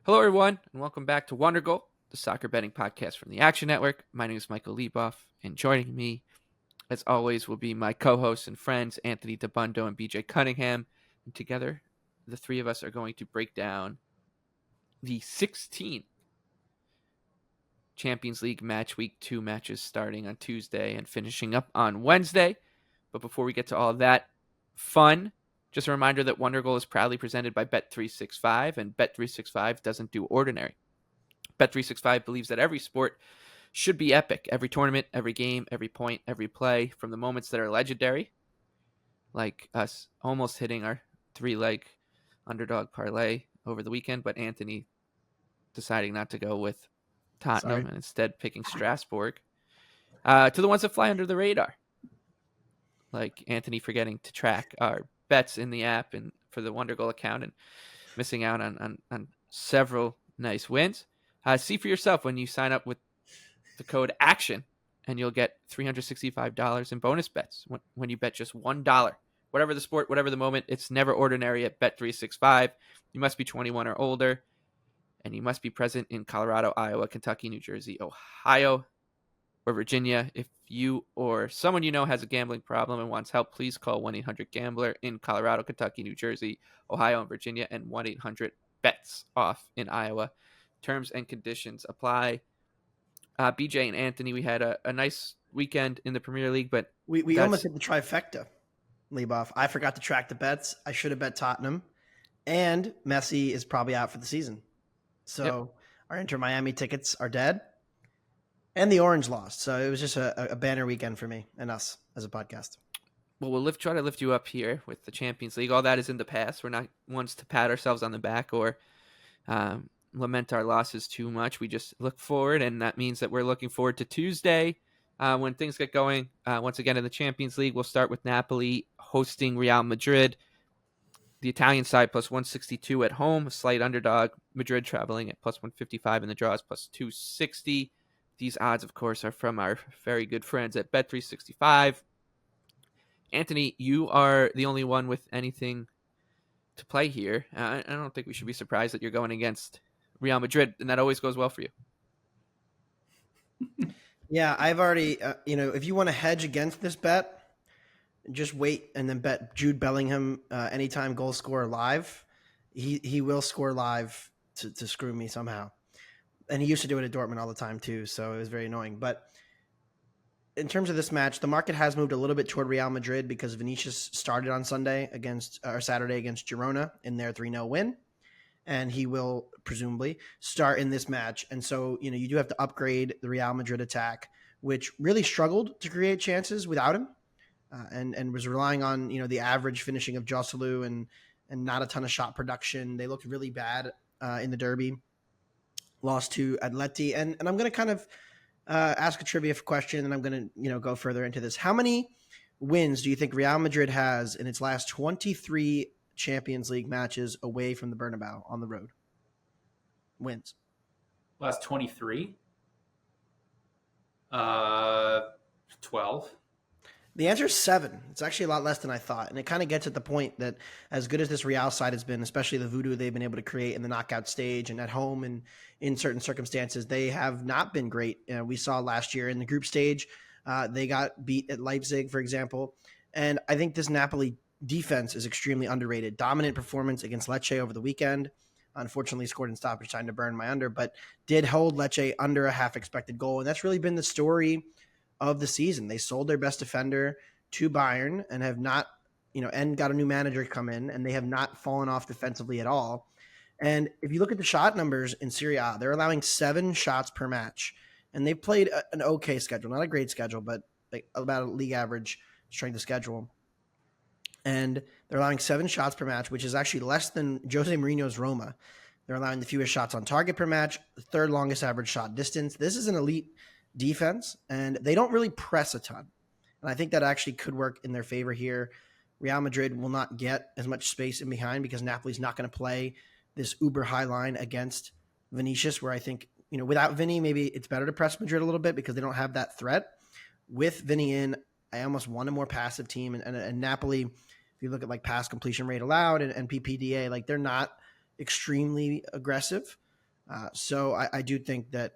Hello, everyone, and welcome back to Wondergoal, the soccer betting podcast from the Action Network. My name is Michael Leboff, and joining me, as always, will be my co-hosts and friends, Anthony DeBundo and BJ Cunningham. And together, the three of us are going to break down the 16 Champions League Match Week 2 matches starting on Tuesday and finishing up on Wednesday. But before we get to all of that fun, just a reminder that Wondergoal is proudly presented by Bet365, and Bet365 doesn't do ordinary. Bet365 believes that every sport should be epic. Every tournament, every game, every point, every play, from the moments that are legendary, like us almost hitting our 3-leg underdog parlay over the weekend, but Anthony deciding not to go with Tottenham and instead picking Strasbourg, to the ones that fly under the radar, like Anthony forgetting to track our bets in the app and for the Wondergoal account and missing out on several nice wins. See for yourself when you sign up with the code ACTION, and you'll get $365 in bonus bets when you bet just $1. Whatever the sport, whatever the moment, it's never ordinary at Bet365. You must be 21 or older, and you must be present in Colorado, Iowa, Kentucky, New Jersey, Ohio, or Virginia. If you or someone you know has a gambling problem and wants help, please call 1-800-GAMBLER in Colorado, Kentucky, New Jersey, Ohio, and Virginia, and 1-800-BETS-OFF in Iowa. Terms and conditions apply. BJ and Anthony, we had a nice weekend in the Premier League, but we almost hit the trifecta, Leboff. I forgot to track the bets. I should have bet Tottenham, and Messi is probably out for the season. So Our Inter Miami tickets are dead, and the Orange lost. So it was just a banner weekend for me and us as a podcast. Well, we'll try to lift you up here with the Champions League. All that is in the past. We're not ones to pat ourselves on the back or lament our losses too much. We just look forward, and that means that we're looking forward to Tuesday when things get going. Once again in the Champions League, we'll start with Napoli hosting Real Madrid. The Italian side plus 162 at home, a slight underdog. Madrid traveling at plus 155 in the draws, plus 260. These odds, of course, are from our very good friends at Bet365. Anthony, you are the only one with anything to play here. I don't think we should be surprised that you're going against Real Madrid, and that always goes well for you. Yeah, I've already, if you want to hedge against this bet, just wait and then bet Jude Bellingham anytime goal scorer live. He will score live to screw me somehow. And he used to do it at Dortmund all the time too, so it was very annoying. But in terms of this match, the market has moved a little bit toward Real Madrid because Vinicius started on Saturday against Girona in their 3-0 win. And he will presumably start in this match. And so, you do have to upgrade the Real Madrid attack, which really struggled to create chances without him and was relying on, the average finishing of Joselu and not a ton of shot production. They looked really bad in the derby, lost to Atleti. And I'm going to kind of ask a trivia question, and I'm going to, go further into this. How many wins do you think Real Madrid has in its last 23 Champions League matches away from the Bernabeu on the road? Wins. Last 23? 12. The answer is 7. It's actually a lot less than I thought. And it kind of gets at the point that as good as this Real side has been, especially the voodoo they've been able to create in the knockout stage and at home and in certain circumstances, they have not been great. We saw last year in the group stage, they got beat at Leipzig, for example. And I think this Napoli defense is extremely underrated. Dominant performance against Lecce over the weekend. Unfortunately scored in stoppage time to burn my under, but did hold Lecce under a half expected goal. And that's really been the story of the season. They sold their best defender to Bayern and have not, and got a new manager come in, and they have not fallen off defensively at all. And if you look at the shot numbers in Serie A, they're allowing 7 shots per match. And they played an okay schedule, not a great schedule, but like about a league average strength of schedule. And they're allowing 7 shots per match, which is actually less than Jose Mourinho's Roma. They're allowing the fewest shots on target per match, the 3rd longest average shot distance. This is an elite defense, and they don't really press a ton. And I think that actually could work in their favor here. Real Madrid will not get as much space in behind because Napoli's not going to play this uber high line against Vinicius, where I think, without Vinny, maybe it's better to press Madrid a little bit because they don't have that threat. With Vinny in, I almost want a more passive team. And Napoli, if you look at pass completion rate allowed and PPDA, they're not extremely aggressive. So I do think that,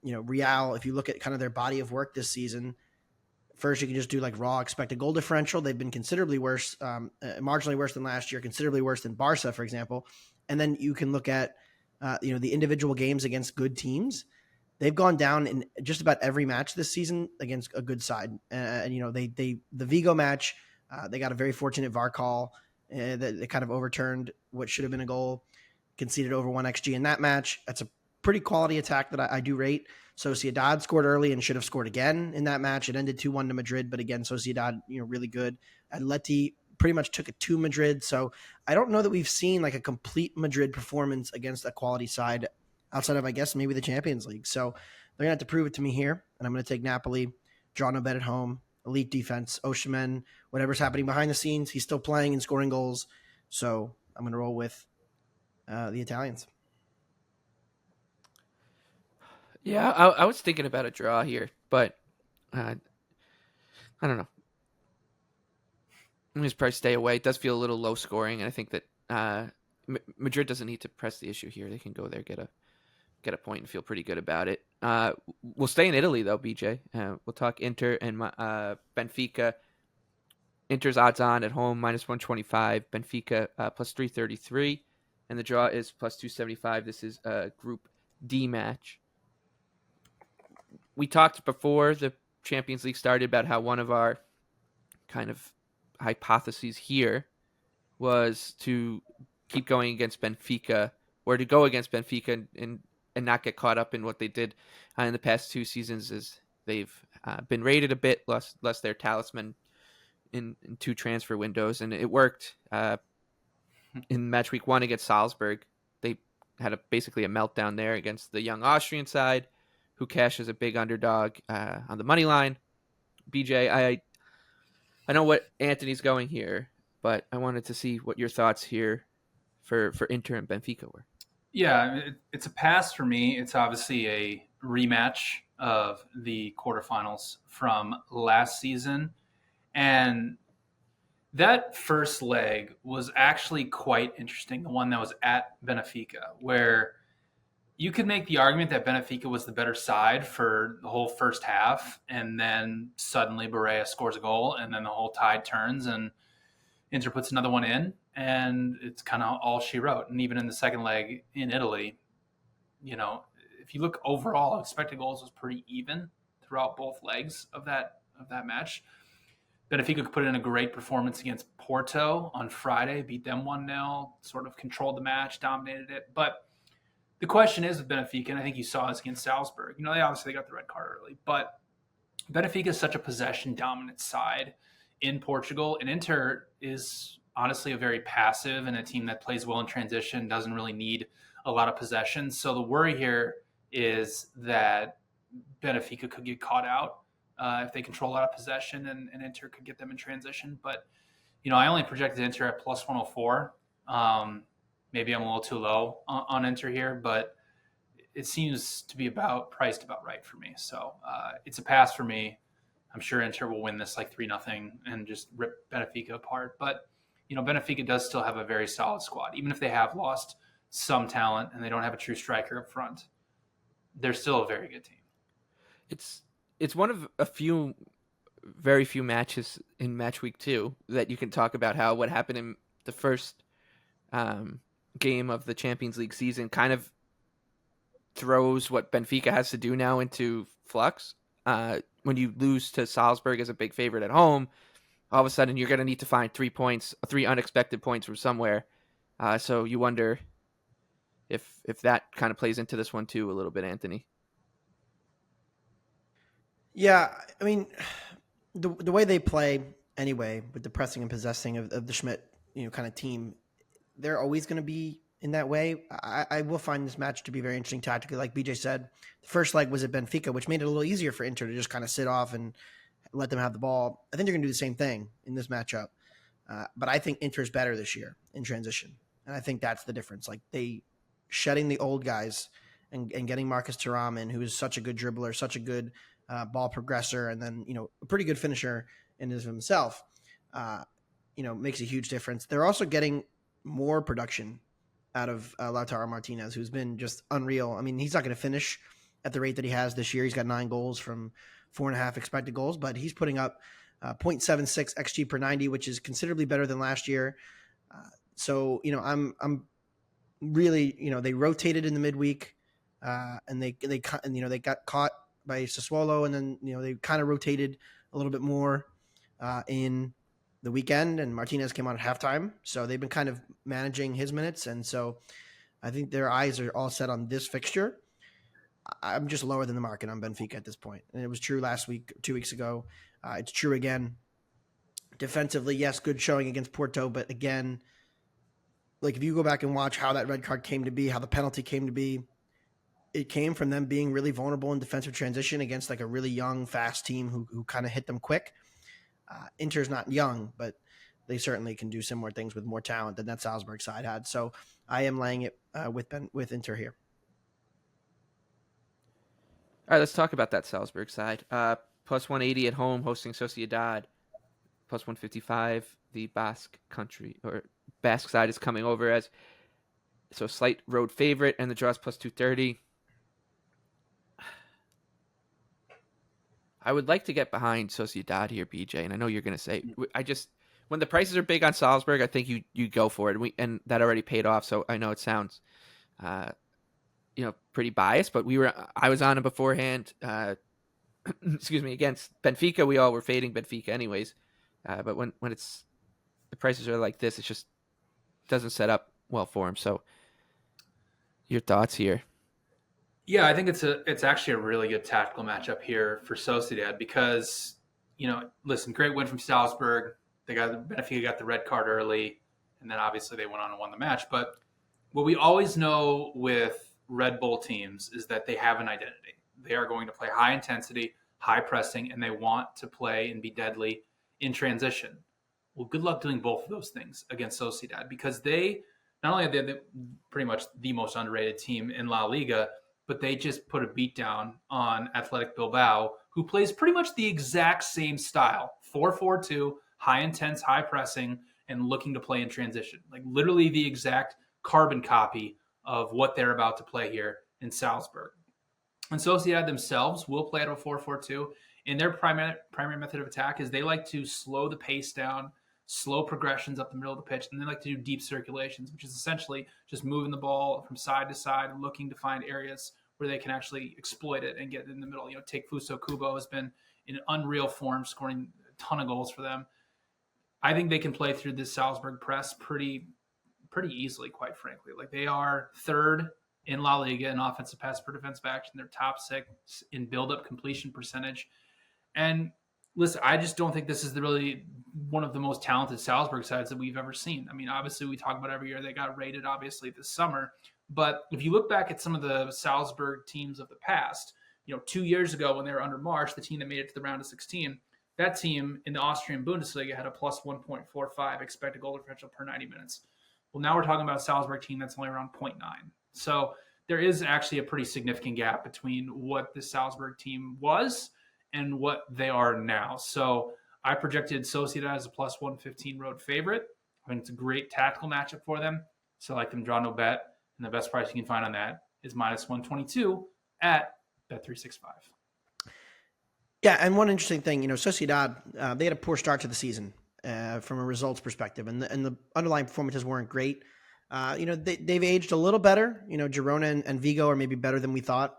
Real, if you look at kind of their body of work this season, first you can just do like raw expected goal differential. They've been considerably worse, marginally worse than last year, considerably worse than Barca, for example. And then you can look at, the individual games against good teams. They've gone down in just about every match this season against a good side. And the Vigo match, they got a very fortunate VAR call that they kind of overturned what should have been a goal, conceded over 1 XG in that match. That's a pretty quality attack that I do rate. Sociedad scored early and should have scored again in that match. It ended 2-1 to Madrid, but again, Sociedad, really good. Atleti pretty much took it to Madrid. So I don't know that we've seen like a complete Madrid performance against a quality side outside of, I guess, maybe the Champions League. So they're going to have to prove it to me here. And I'm going to take Napoli, draw no bet at home, elite defense, Osimhen, whatever's happening behind the scenes, he's still playing and scoring goals. So I'm going to roll with the Italians. Yeah, I was thinking about a draw here, but I don't know. I'm just probably stay away. It does feel a little low scoring, and I think that Madrid doesn't need to press the issue here. They can go there, get a point, and feel pretty good about it. We'll stay in Italy though, BJ. We'll talk Inter and Benfica. Inter's odds on at home -125. Benfica +333, and the draw is +275. This is a Group D match. We talked before the Champions League started about how one of our kind of hypotheses here was to keep going against Benfica, or to go against Benfica and not get caught up in what they did in the past 2 seasons, as they've been rated a bit, lost their talisman in 2 transfer windows, and it worked. In match week 1 against Salzburg, they had basically a meltdown there against the young Austrian side, who cashed as a big underdog on the money line. BJ, I know what Anthony's going here, but I wanted to see what your thoughts here for Inter and Benfica were. Yeah, it's a pass for me. It's obviously a rematch of the quarterfinals from last season. And that first leg was actually quite interesting, the one that was at Benfica, where you could make the argument that Benfica was the better side for the whole first half, and then suddenly Barea scores a goal, and then the whole tide turns, and Inter puts another one in, and it's kind of all she wrote. And even in the second leg in Italy, if you look overall, expected goals was pretty even throughout both legs of that match. Benfica could put in a great performance against Porto on Friday, beat them 1-0, sort of controlled the match, dominated it. But the question is with Benfica, and I think you saw this against Salzburg, they obviously got the red card early, but Benfica is such a possession-dominant side in Portugal, and Inter is honestly a very passive and a team that plays well in transition, doesn't really need a lot of possession. So the worry here is that Benfica could get caught out if they control a lot of possession, and Inter could get them in transition. But, I only projected Inter at +104. Maybe I'm a little too low on Inter here, but it seems to be priced about right for me. So it's a pass for me. I'm sure Inter will win this like 3-0 and just rip Benfica apart. But, Benfica does still have a very solid squad. Even if they have lost some talent and they don't have a true striker up front, they're still a very good team. It's one of very few matches in match week 2 that you can talk about how what happened in the first game of the Champions League season kind of throws what Benfica has to do now into flux. When you lose to Salzburg as a big favorite at home, all of a sudden you're going to need to find 3 unexpected points from somewhere. So you wonder if that kind of plays into this one too a little bit, Anthony. Yeah, I mean, the way they play anyway, with the pressing and possessing of the Schmidt, kind of team, they're always going to be in that way. I will find this match to be very interesting tactically. Like BJ said, the first leg was at Benfica, which made it a little easier for Inter to just kind of sit off and let them have the ball. I think they're going to do the same thing in this matchup. But I think Inter's better this year in transition. And I think that's the difference. Like they shedding the old guys and getting Marcus Thuram in, who is such a good dribbler, such a good ball progressor, and then, a pretty good finisher in himself, makes a huge difference. They're also getting more production out of Lautaro Martinez, who's been just unreal. I mean, he's not going to finish at the rate that he has this year. He's got 9 goals from 4.5 expected goals, but he's putting up 0.76 xG per 90, which is considerably better than last year. So, I'm really, they rotated in the midweek, and they got caught by Sassuolo, and then, they kind of rotated a little bit more in the weekend, and Martinez came on at halftime. So they've been kind of managing his minutes. And so I think their eyes are all set on this fixture. I'm just lower than the market on Benfica at this point. And it was true last week, 2 weeks ago. It's true again. Defensively, yes, good showing against Porto. But again, like if you go back and watch how that red card came to be, how the penalty came to be, it came from them being really vulnerable in defensive transition against like a really young, fast team who kind of hit them quick. Inter's not young, but they certainly can do similar things with more talent than that Salzburg side had. So I am laying it with Inter here. All right, let's talk about that Salzburg side. Plus 180 at home, hosting Sociedad. Plus 155. The Basque side is coming over as so slight road favorite, and the draw is plus 230. I would like to get behind Sociedad here, BJ, and I know you're going to say when the prices are big on Salzburg, I think you go for it, and that already paid off. So I know it sounds, pretty biased, but I was on him beforehand. Excuse me, against Benfica, we all were fading Benfica anyways. But when the prices are like this, it just doesn't set up well for him. So your thoughts here? Yeah, I think it's actually a really good tactical matchup here for Sociedad because, listen, great win from Salzburg. Benfica got the red card early, and then obviously they went on and won the match. But what we always know with Red Bull teams is that they have an identity. They are going to play high intensity, high pressing, and they want to play and be deadly in transition. Well, good luck doing both of those things against Sociedad because they not only are they pretty much the most underrated team in La Liga, but they just put a beat down on Athletic Bilbao, who plays pretty much the exact same style, 4-4-2, high intense, high pressing, and looking to play in transition. Like literally the exact carbon copy of what they're about to play here in Salzburg. And Sociedad themselves will play at a 4-4-2. And their primary method of attack is they like to slow the pace down, slow progressions up the middle of the pitch, and they like to do deep circulations, which is essentially just moving the ball from side to side and looking to find areas where they can actually exploit it and get in the middle. Take Fuso Kubo has been in unreal form, scoring a ton of goals for them. I think they can play through this Salzburg press pretty easily, quite frankly. Like they are third in La Liga in offensive pass per defensive action. They're top 6 in build-up completion percentage. And listen, I just don't think this is really one of the most talented Salzburg sides that we've ever seen. I mean, obviously, we talk about every year they got rated, obviously, this summer. But if you look back at some of the Salzburg teams of the past, 2 years ago when they were under March, the team that made it to the round of 16, that team in the Austrian Bundesliga had a plus 1.45 expected goal differential per 90 minutes. Well, now we're talking about a Salzburg team that's only around 0.9. So there is actually a pretty significant gap between what the Salzburg team was and what they are now. So I projected Sociedad as a plus 115 road favorite. I think it's a great tactical matchup for them. So I like them draw no bet. And the best price you can find on that is minus 122 at Bet365. Yeah, and one interesting thing, Sociedad, they had a poor start to the season from a results perspective, and the underlying performances weren't great. They've aged a little better. Girona and Vigo are maybe better than we thought.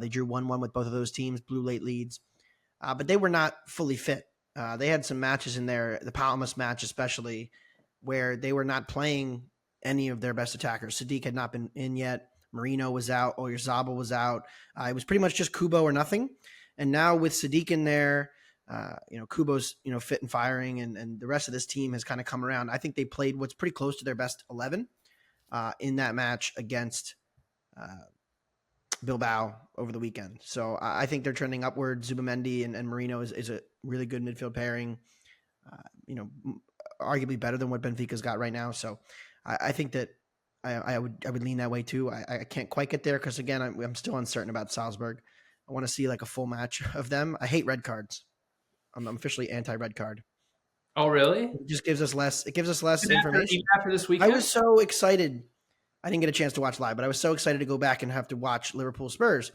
They drew 1-1 with both of those teams, blew late leads. But they were not fully fit. They had some matches in there, the Palmas match especially, where they were not playing any of their best attackers. Sadiq had not been in yet. Marino was out. Oyarzabal was out. It was pretty much just Kubo or nothing. And now with Sadiq in there, Kubo's, fit and firing, and the rest of this team has kind of come around. I think they played what's pretty close to their best 11 in that match against Bilbao over the weekend. So I think they're trending upward. Zubamendi and Marino is a really good midfield pairing, arguably better than what Benfica's got right now. So I think that I would lean that way too. I can't quite get there because, again, I'm still uncertain about Salzburg. I want to see like a full match of them. I hate red cards. I'm officially anti-red card. Oh, really? It just gives us less. It gives us less information. Even after this weekend? I was so excited I didn't get a chance to watch live, but I was so excited to go back and have to watch Liverpool Spurs.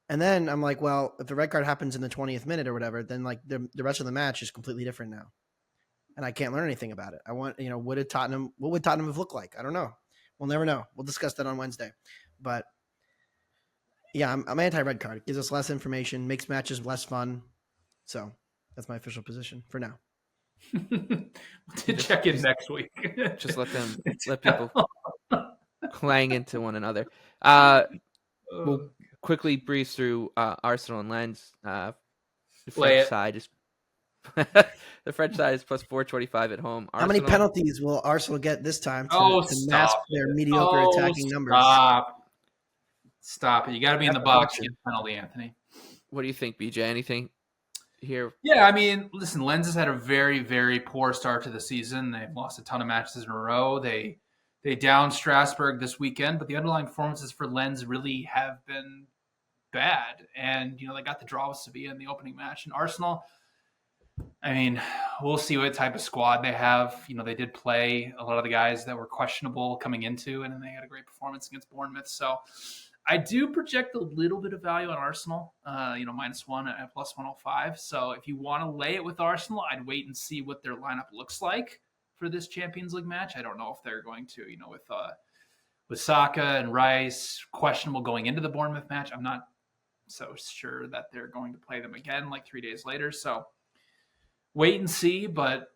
And then I'm like, well, if the red card happens in the 20th minute or whatever, then like the rest of the match is completely different now. And I can't learn anything about it. I want, what would Tottenham have looked like? I don't know. We'll never know. We'll discuss that on Wednesday. But yeah, I'm anti-red card. It gives us less information, makes matches less fun. So that's my official position for now. To check in next week. Just let people clang into one another. We'll quickly breeze through Arsenal and Lens. The French side is the French side is plus 425 at home. How many penalties will Arsenal get this time to mask their mediocre attacking numbers? Stop it. You got to be in the box to get a penalty, Anthony. What do you think, BJ? Anything here? Yeah, I mean, listen, Lens has had a very, very poor start to the season. They've lost a ton of matches in a row. They downed Strasbourg this weekend, but the underlying performances for Lens really have been bad. And, they got the draw with Sevilla in the opening match. And Arsenal, I mean, we'll see what type of squad they have. They did play a lot of the guys that were questionable coming into, and then they had a great performance against Bournemouth. So I do project a little bit of value on Arsenal, -1 at plus 105. So if you want to lay it with Arsenal, I'd wait and see what their lineup looks like for this Champions League match. I don't know if they're going to, with Saka and Rice questionable going into the Bournemouth match. I'm not so sure that they're going to play them again like 3 days later. So wait and see, but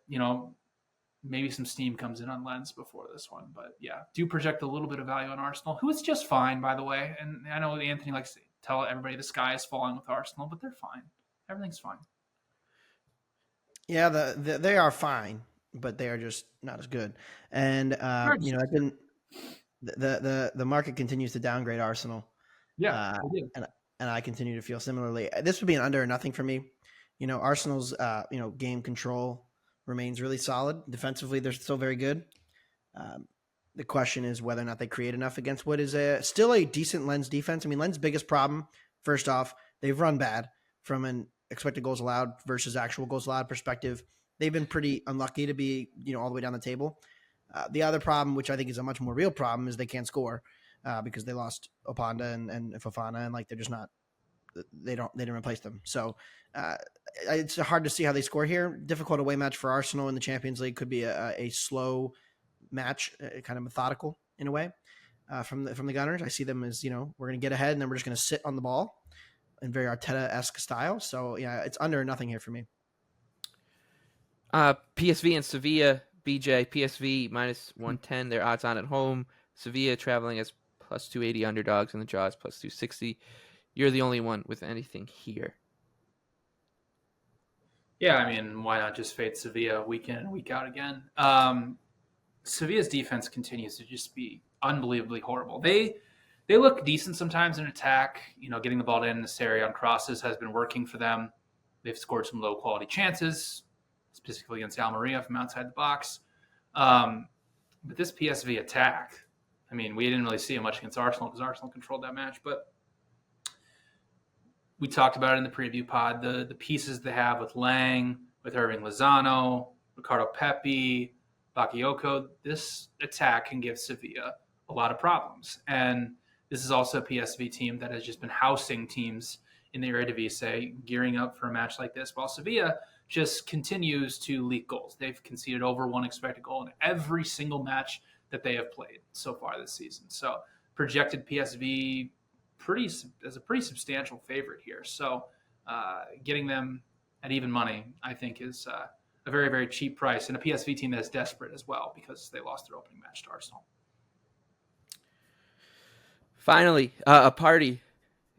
maybe some steam comes in on Lens before this one. But yeah, do project a little bit of value on Arsenal, who is just fine, by the way. And I know Anthony likes to tell everybody the sky is falling with Arsenal, but they're fine. Everything's fine. Yeah, they are fine, but they are just not as good. And the market continues to downgrade Arsenal. Yeah, and I continue to feel similarly. This would be an under or nothing for me. Arsenal's game control remains really solid. Defensively, they're still very good. The question is whether or not they create enough against what is still a decent Lens defense. I mean, Lens' biggest problem, first off, they've run bad from an expected goals allowed versus actual goals allowed perspective. They've been pretty unlucky to be, all the way down the table. The other problem, which I think is a much more real problem, is they can't score because they lost Opanda and Fofana, and they're just not. They didn't replace them. So it's hard to see how they score here. Difficult away match for Arsenal in the Champions League. Could be a slow match, kind of methodical in a way from the Gunners. I see them as, we're going to get ahead and then we're just going to sit on the ball in very Arteta-esque style. So yeah, it's under or nothing here for me. PSV and Sevilla, BJ. PSV -110. Their odds on at home. Sevilla traveling as plus 280 underdogs, and the draw is plus 260. You're the only one with anything here. Yeah, I mean, why not just fade Sevilla week in and week out again? Sevilla's defense continues to just be unbelievably horrible. They look decent sometimes in attack. Getting the ball in this area on crosses has been working for them. They've scored some low-quality chances, specifically against Almeria from outside the box. But this PSV attack, I mean, we didn't really see it much against Arsenal because Arsenal controlled that match, but we talked about it in the preview pod, the pieces they have with Lang, with Irving Lozano, Ricardo Pepi, Bakayoko. This attack can give Sevilla a lot of problems. And this is also a PSV team that has just been housing teams in the Eredivisie, gearing up for a match like this, while Sevilla just continues to leak goals. They've conceded over one expected goal in every single match that they have played so far this season. So projected PSV as a pretty substantial favorite here. So getting them at even money, I think, is a very, very cheap price, and a PSV team that's desperate as well because they lost their opening match to Arsenal. Finally, a party.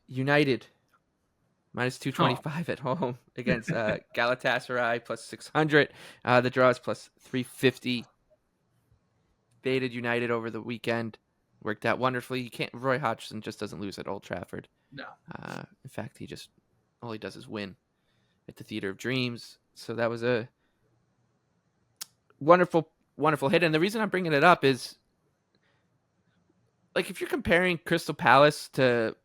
United -225 at home against Galatasaray plus 600. The draw is plus 350. Baited United over the weekend. Worked out wonderfully. Roy Hodgson just doesn't lose at Old Trafford. No. In fact, all he does is win at the Theater of Dreams. So that was a wonderful, wonderful hit. And the reason I'm bringing it up is, if you're comparing Crystal Palace to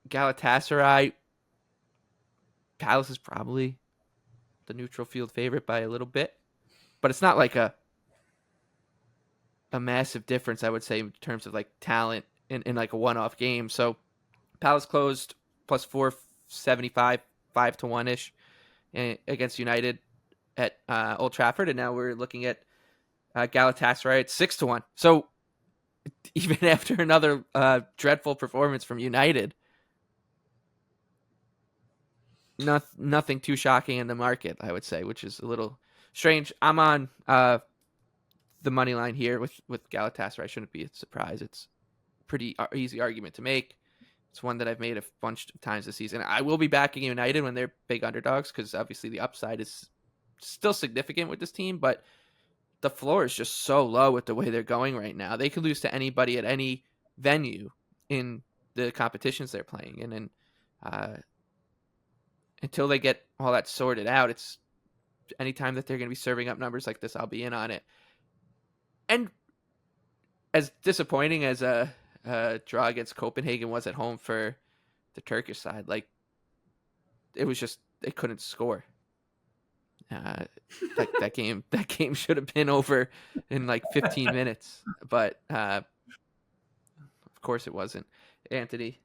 Galatasaray, Palace is probably the neutral field favorite by a little bit. But it's not like a a massive difference, I would say, in terms of like talent in like a one-off game. So Palace closed plus 475, 5-1 ish against United at Old Trafford, and now we're looking at Galatasaray at 6-1. So even after another dreadful performance from United, nothing too shocking in the market, I would say, which is a little strange. I'm on the money line here with Galatasaray. Shouldn't be a surprise. It's a pretty easy argument to make. It's one that I've made a bunch of times this season. I will be backing United when they're big underdogs because obviously the upside is still significant with this team, but the floor is just so low with the way they're going right now. They could lose to anybody at any venue in the competitions they're playing in, and until they get all that sorted out, it's anytime that they're going to be serving up numbers like this, I'll be in on it. And as disappointing as a draw against Copenhagen was at home for the Turkish side, like it was just they couldn't score. That game should have been over in like 15 minutes, but of course it wasn't. Anthony,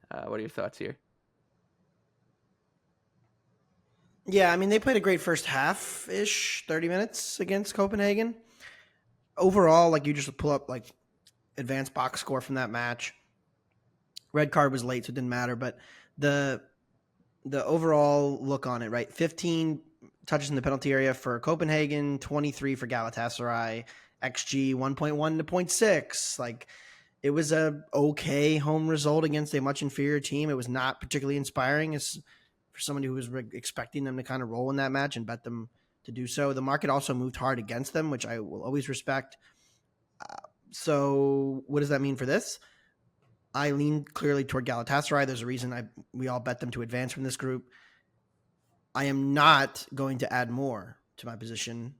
what are your thoughts here? Yeah, I mean, they played a great first half-ish, 30 minutes against Copenhagen. Overall, like you just pull up like advanced box score from that match. Red card was late, so it didn't matter, but the overall look on it, right? 15 touches in the penalty area for Copenhagen, 23 for Galatasaray, XG 1.1 to 0.6. Like it was a okay home result against a much inferior team. It was not particularly inspiring as for somebody who was expecting them to kind of roll in that match and bet them to do so. The market also moved hard against them, which I will always respect. So what does that mean for this? I lean clearly toward Galatasaray. There's a reason we all bet them to advance from this group. I am not going to add more to my position,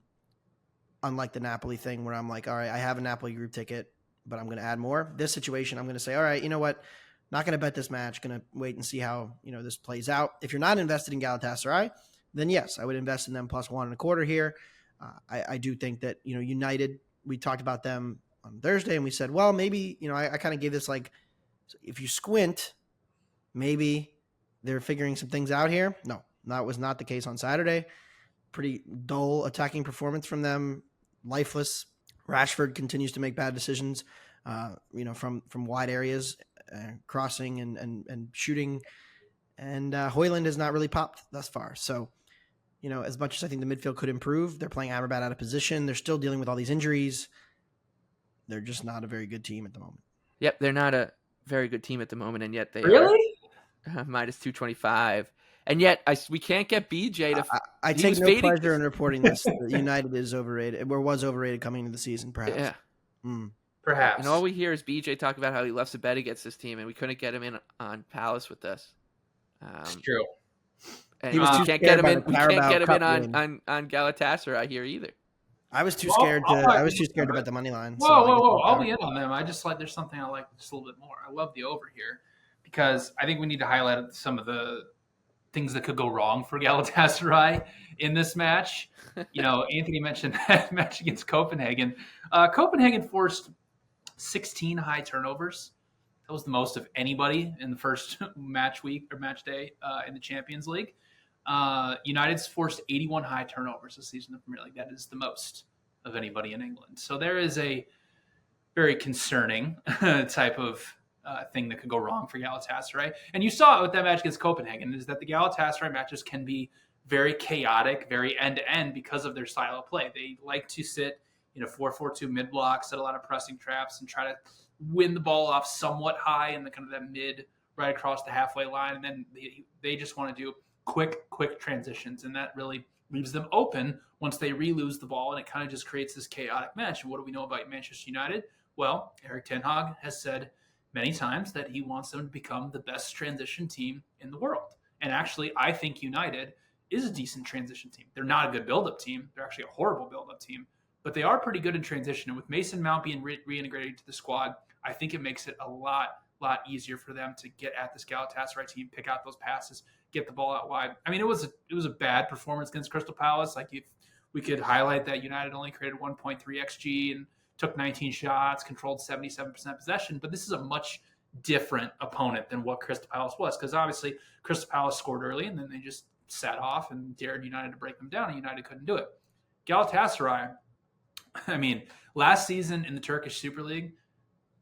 unlike the Napoli thing where I'm like, all right, I have a Napoli group ticket, but I'm going to add more. This situation, I'm going to say, all right, you know what? Not going to bet this match. Going to wait and see how this plays out. If you're not invested in Galatasaray, then yes, I would invest in them plus 1.25 here. I do think that United. We talked about them on Thursday, and we said, well, maybe I kind of gave this like, if you squint, maybe they're figuring some things out here. No, that was not the case on Saturday. Pretty dull attacking performance from them. Lifeless. Rashford continues to make bad decisions, from wide areas, crossing and shooting. And Højlund has not really popped thus far. So, as much as I think the midfield could improve, they're playing Amrabat out of position. They're still dealing with all these injuries. They're just not a very good team at the moment. Yep, they're not a very good team at the moment, and yet they really are minus 225. And yet we can't get BJ to. I take no pleasure in reporting this. United is overrated, or was overrated coming into the season, perhaps. Yeah. Perhaps. And all we hear is BJ talk about how he loves to bet against this team, and we couldn't get him in on Palace with this. It's true. And we can't get him in. We can't get him in on Galatasaray here either. I was too scared to bet the money line. Whoa! I'll be in on them. I just like there's something I like just a little bit more. I love the over here because I think we need to highlight some of the things that could go wrong for Galatasaray in this match. Anthony mentioned that match against Copenhagen. Copenhagen forced 16 high turnovers. That was the most of anybody in the first match week or match day in the Champions League. United's forced 81 high turnovers this season in the Premier League. That is the most of anybody in England. So there is a very concerning type of thing that could go wrong for Galatasaray. And you saw it with that match against Copenhagen, is that the Galatasaray matches can be very chaotic, very end-to-end because of their style of play. They like to sit 4-4-2 mid-block, set a lot of pressing traps, and try to win the ball off somewhat high in the kind of that mid right across the halfway line. And then they just want to do quick transitions. And that really leaves them open once they re-lose the ball. And it kind of just creates this chaotic match. And what do we know about Manchester United? Well, Erik ten Hag has said many times that he wants them to become the best transition team in the world. And actually, I think United is a decent transition team. They're not a good build-up team. They're actually a horrible build-up team. But they are pretty good in transition. And with Mason Mount being reintegrated to the squad, I think it makes it a lot easier for them to get at this Galatasaray team, pick out those passes, get the ball out wide. I mean, it was a bad performance against Crystal Palace. Like if we could highlight that United only created 1.3 XG and took 19 shots, controlled 77% possession. But this is a much different opponent than what Crystal Palace was, because obviously Crystal Palace scored early and then they just sat off and dared United to break them down, and United couldn't do it. Galatasaray, I mean, last season in the Turkish Super League,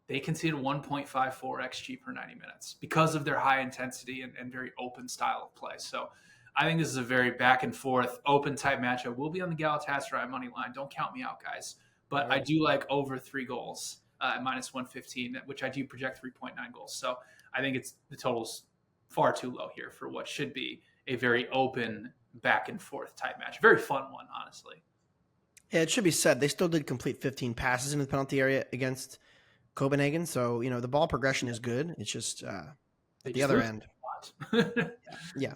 they conceded 1.54 XG per 90 minutes because of their high intensity and very open style of play. So I think this is a very back and forth, open type matchup. We'll be on the Galatasaray money line. Don't count me out, guys. But I do like over 3 goals at minus 115, which I do project 3.9 goals. So I think the total's far too low here for what should be a very open back and forth type match. Very fun one, honestly. Yeah, it should be said they still did complete 15 passes in the penalty area against Copenhagen. So, the ball progression is good. It's just at the other end. Yeah.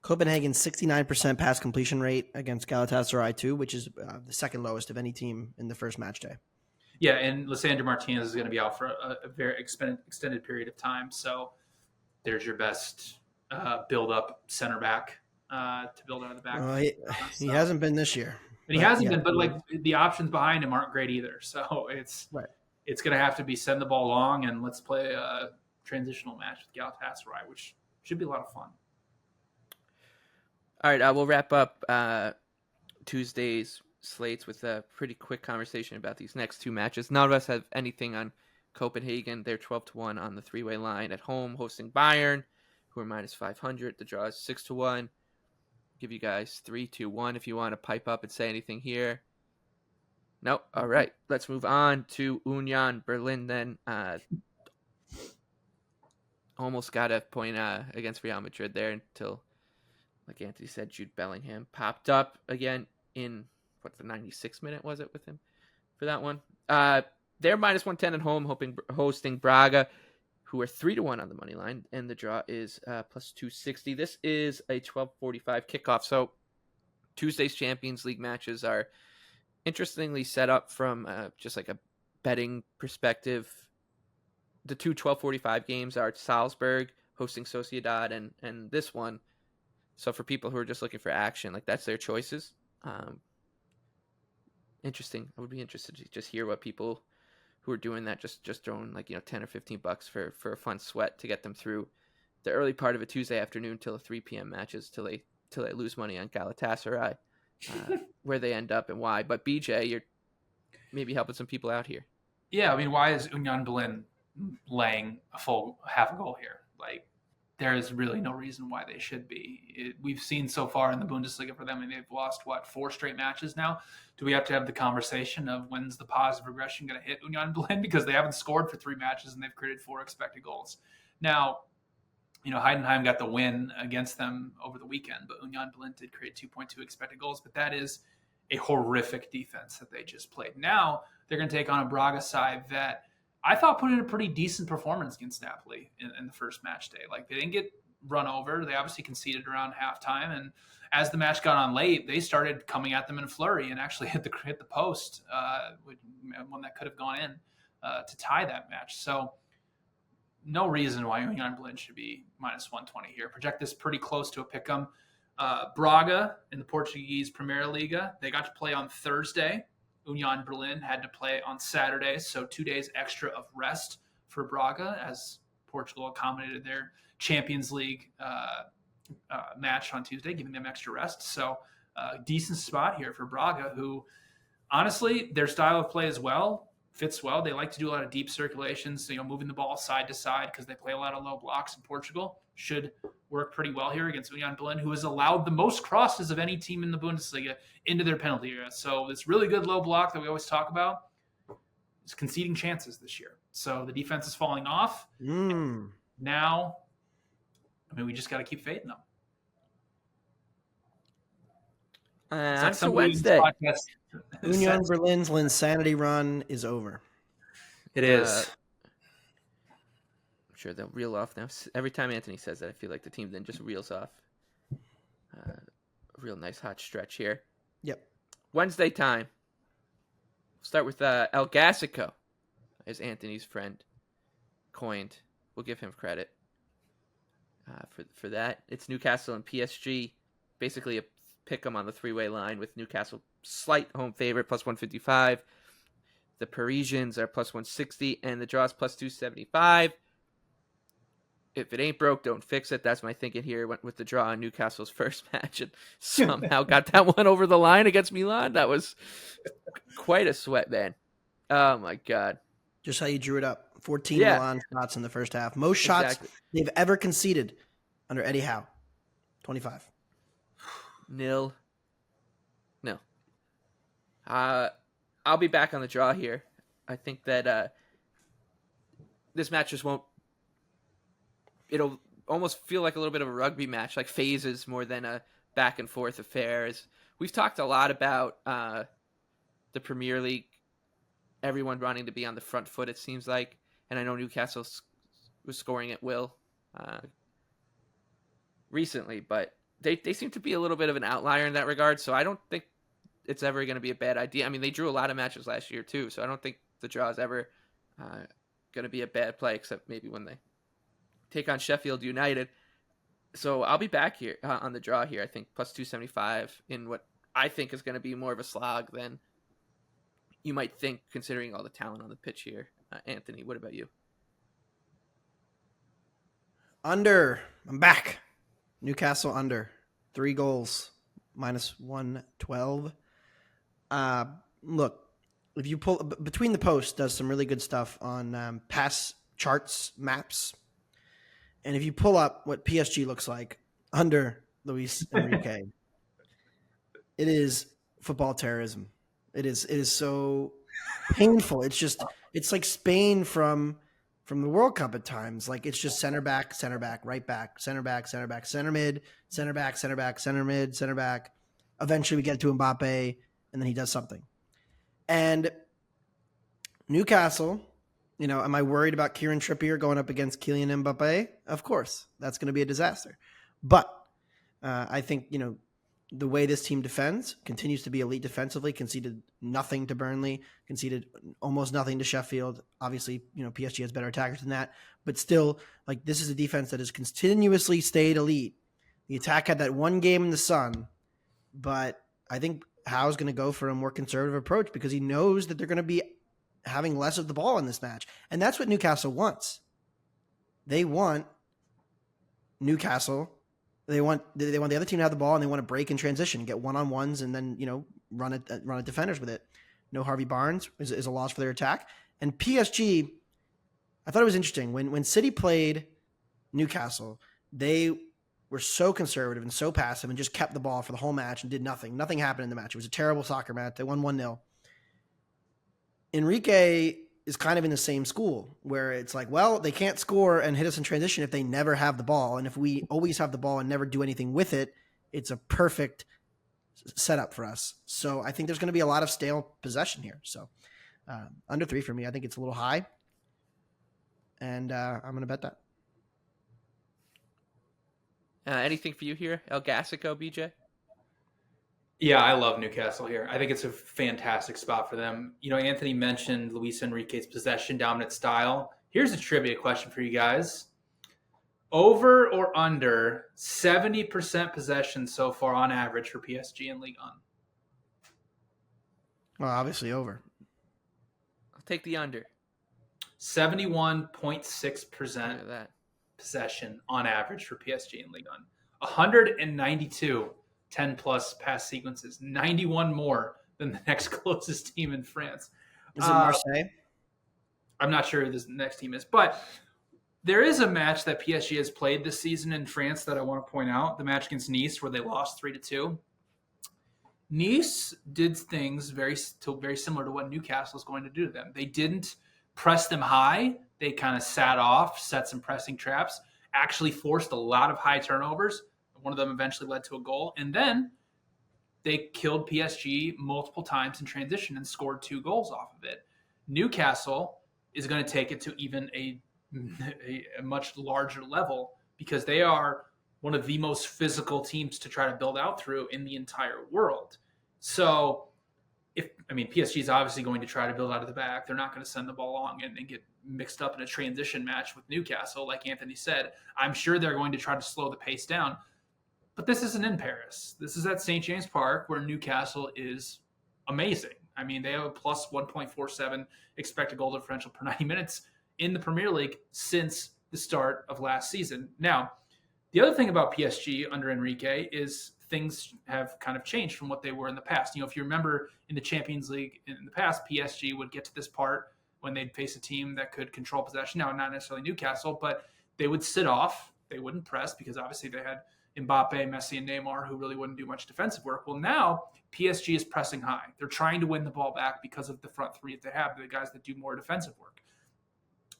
Copenhagen's 69% pass completion rate against Galatasaray 2, which is the second lowest of any team in the first match day. Yeah, and Lisandro Martinez is going to be out for a very extended period of time. So there's your best build-up center back to build out of the back. He hasn't been this year. And he hasn't been, but like the options behind him aren't great either. So it's going to have to be send the ball long and let's play a transitional match with Galatasaray, which should be a lot of fun. All right, we'll wrap up Tuesday's slates with a pretty quick conversation about these next 2 matches. None of us have anything on Copenhagen. They're 12-1 on the 3-way line at home, hosting Bayern, who are minus 500. The draw is 6-1. Give you guys 3-2-1 if you want to pipe up and say anything here. Nope. All right, let's move on to Union Berlin then. Almost got a point against Real Madrid there until, like Anthony said, Jude Bellingham popped up again in, the 96th minute was it with him for that one? They're minus 110 at home, hosting Braga, who are 3-1 on the money line, and the draw is plus 260. This is a 12:45 kickoff, so Tuesday's Champions League matches are interestingly set up from just like a betting perspective. The 2 12:45 games are Salzburg hosting Sociedad and this one. So for people who are just looking for action, like that's their choices. Interesting. I would be interested to just hear what people who are doing that, just throwing like, $10 or $15 for a fun sweat to get them through the early part of a Tuesday afternoon till the 3 p.m. matches till they lose money on Galatasaray, where they end up and why. But BJ, you're maybe helping some people out here. Yeah, I mean, why is Union Berlin laying a full half a goal here? Like, there is really no reason why they should be. We've seen so far in the Bundesliga for them, and they've lost, 4 straight matches now? Do we have to have the conversation of when's the positive regression going to hit Union Berlin? Because they haven't scored for 3 matches, and they've created 4 expected goals. Now, Heidenheim got the win against them over the weekend, but Union Berlin did create 2.2 expected goals, but that is a horrific defense that they just played. Now, they're going to take on a Braga side that I thought put in a pretty decent performance against Napoli in the first match day. Like, they didn't get run over. They obviously conceded around halftime, and as the match got on late, they started coming at them in a flurry and actually hit the post, one that could have gone in to tie that match. So no reason why Union Berlin should be minus 120 here. Project this pretty close to a pick'em. Braga in the Portuguese Primeira Liga, they got to play on Thursday. Union Berlin had to play on Saturday, so 2 days extra of rest for Braga as Portugal accommodated their Champions League match on Tuesday, giving them extra rest. So decent spot here for Braga, who honestly, their style of play as well fits well. They like to do a lot of deep circulations, moving the ball side to side because they play a lot of low blocks in Portugal. Should work pretty well here against Union Berlin, who has allowed the most crosses of any team in the Bundesliga into their penalty area. So this really good low block that we always talk about is conceding chances this year. So the defense is falling off. Now, we just got to keep fading them. On to Wednesday. Union Berlin's insanity run is over. It is. I'm sure they'll reel off now. Every time Anthony says that, I feel like the team then just reels off. A real nice hot stretch here. Yep. Wednesday time. We'll start with El Gasico, as Anthony's friend coined. We'll give him credit for that. It's Newcastle and PSG. Basically a pick 'em on the 3-way line with Newcastle slight home favorite plus 155. The Parisians are plus 160, and the draw is plus 275. If it ain't broke, don't fix it. That's my thinking here. Went with the draw on Newcastle's first match and somehow got that one over the line against Milan. That was quite a sweat, man. Oh, my God. Just how you drew it up. 14 Yeah. Milan shots in the first half. Most shots they've ever conceded under Eddie Howe. 25. Nil. No. I'll be back on the draw here. I think that this match just won't. It'll almost feel like a little bit of a rugby match, like phases more than a back and forth affair. We've talked a lot about the Premier League, everyone wanting to be on the front foot, it seems like. And I know Newcastle was scoring at will recently, but they seem to be a little bit of an outlier in that regard. So I don't think it's ever going to be a bad idea. I mean, they drew a lot of matches last year too, so I don't think the draw is ever going to be a bad play, except maybe when they take on Sheffield United. So I'll be back here on the draw here. I think plus 275 in what I think is going to be more of a slog than you might think, considering all the talent on the pitch here. Anthony, what about you? Under. I'm back. Newcastle under. 3 goals. Minus 112. Look, if you pull between the posts, does some really good stuff on pass charts, maps. And if you pull up what PSG looks like under Luis Enrique, it is football terrorism. It is so painful. It's like Spain from the World Cup at times. Like it's just center back, right back, center back, center mid, center back, center mid, center back. Eventually we get to Mbappe and then he does something. And Newcastle, am I worried about Kieran Trippier going up against Kylian Mbappe? Of course, that's going to be a disaster. But I think, the way this team defends continues to be elite defensively, conceded nothing to Burnley, conceded almost nothing to Sheffield. Obviously, PSG has better attackers than that, but still, like, this is a defense that has continuously stayed elite. The attack had that one game in the sun, but I think Howe's going to go for a more conservative approach because he knows that they're going to be having less of the ball in this match. And that's what Newcastle wants. They want Newcastle. They want the other team to have the ball and they want to break in transition, get one-on-ones and then, run at defenders with it. No Harvey Barnes is a loss for their attack. And PSG, I thought it was interesting. When City played Newcastle, they were so conservative and so passive and just kept the ball for the whole match and did nothing. Nothing happened in the match. It was a terrible soccer match. They won 1-0. Enrique is kind of in the same school where it's like, well, they can't score and hit us in transition if they never have the ball. And if we always have the ball and never do anything with it, it's a perfect setup for us. So I think there's going to be a lot of stale possession here. So under 3 for me, I think it's a little high. And I'm going to bet that. Anything for you here, El Gasico, BJ? Yeah, I love Newcastle here. I think it's a fantastic spot for them. Anthony mentioned Luis Enrique's possession dominant style. Here's a trivia question for you guys. Over or under 70% possession so far on average for PSG in Ligue 1? Well, obviously over. I'll take the under. 71.6% possession on average for PSG in Ligue 1. 192 10-plus pass sequences, 91 more than the next closest team in France. Is it Marseille? I'm not sure who this next team is, but there is a match that PSG has played this season in France that I want to point out, the match against Nice where they lost 3-2. Nice did things very similar to what Newcastle is going to do to them. They didn't press them high. They kind of sat off, set some pressing traps, actually forced a lot of high turnovers. One of them eventually led to a goal. And then they killed PSG multiple times in transition and scored 2 goals off of it. Newcastle is going to take it to even a much larger level because they are one of the most physical teams to try to build out through in the entire world. So, PSG is obviously going to try to build out of the back. They're not going to send the ball long and get mixed up in a transition match with Newcastle. Like Anthony said, I'm sure they're going to try to slow the pace down. But this isn't in Paris. This is at St. James Park where Newcastle is amazing. I mean, they have a plus 1.47 expected goal differential per 90 minutes in the Premier League since the start of last season. Now, the other thing about PSG under Enrique is things have kind of changed from what they were in the past. If you remember in the Champions League in the past, PSG would get to this part when they'd face a team that could control possession. Now, not necessarily Newcastle, but they would sit off. They wouldn't press because obviously they had Mbappe, Messi, and Neymar who really wouldn't do much defensive work. Well, now PSG is pressing high. They're trying to win the ball back because of the front three that they have, the guys that do more defensive work.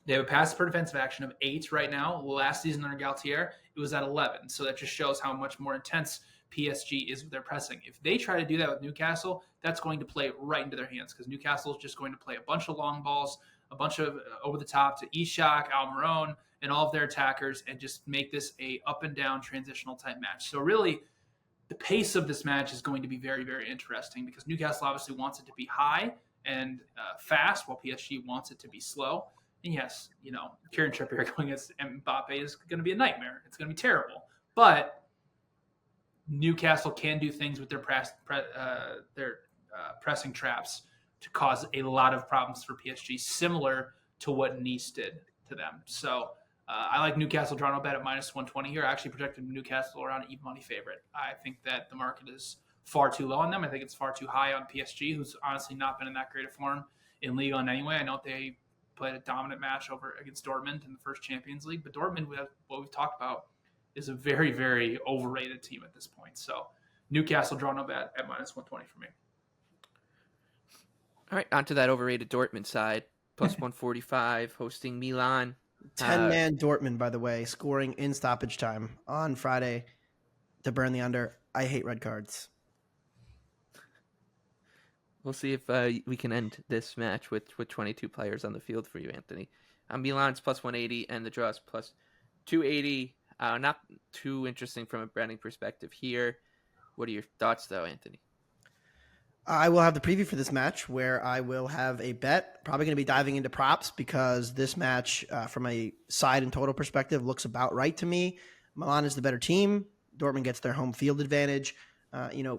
They have a pass per defensive action of 8 right now. Last season under Galtier, it was at 11. So that just shows how much more intense PSG is with their pressing. If they try to do that with Newcastle, that's going to play right into their hands because Newcastle is just going to play a bunch of long balls, a bunch of over the top to Ishak, Almiron, and all of their attackers, and just make this a up and down transitional type match. So really, the pace of this match is going to be very, very interesting because Newcastle obviously wants it to be high and fast, while PSG wants it to be slow. And yes, Kieran Trippier going against Mbappe is going to be a nightmare. It's going to be terrible. But Newcastle can do things with their pressing traps to cause a lot of problems for PSG, similar to what Nice did to them. So I like Newcastle draw no bet at minus 120 here. I actually projected Newcastle around an even money favorite. I think that the market is far too low on them. I think it's far too high on PSG, who's honestly not been in that great of form in Ligue 1 anyway. I know they played a dominant match over against Dortmund in the first Champions League, but Dortmund, what we've talked about, is a very, very overrated team at this point. So Newcastle draw no bet at minus 120 for me. All right, on to that overrated Dortmund side. Plus 145, hosting Milan. 10-man Dortmund, by the way, scoring in stoppage time on Friday to burn the under. I hate red cards. We'll see if we can end this match with 22 players on the field for you, Anthony. Milan's plus 180 and the draw's plus 280. Not too interesting from a branding perspective here. What are your thoughts, though, Anthony? I will have the preview for this match where I will have a bet. Probably going to be diving into props because this match, from a side and total perspective, looks about right to me. Milan is the better team. Dortmund gets their home field advantage.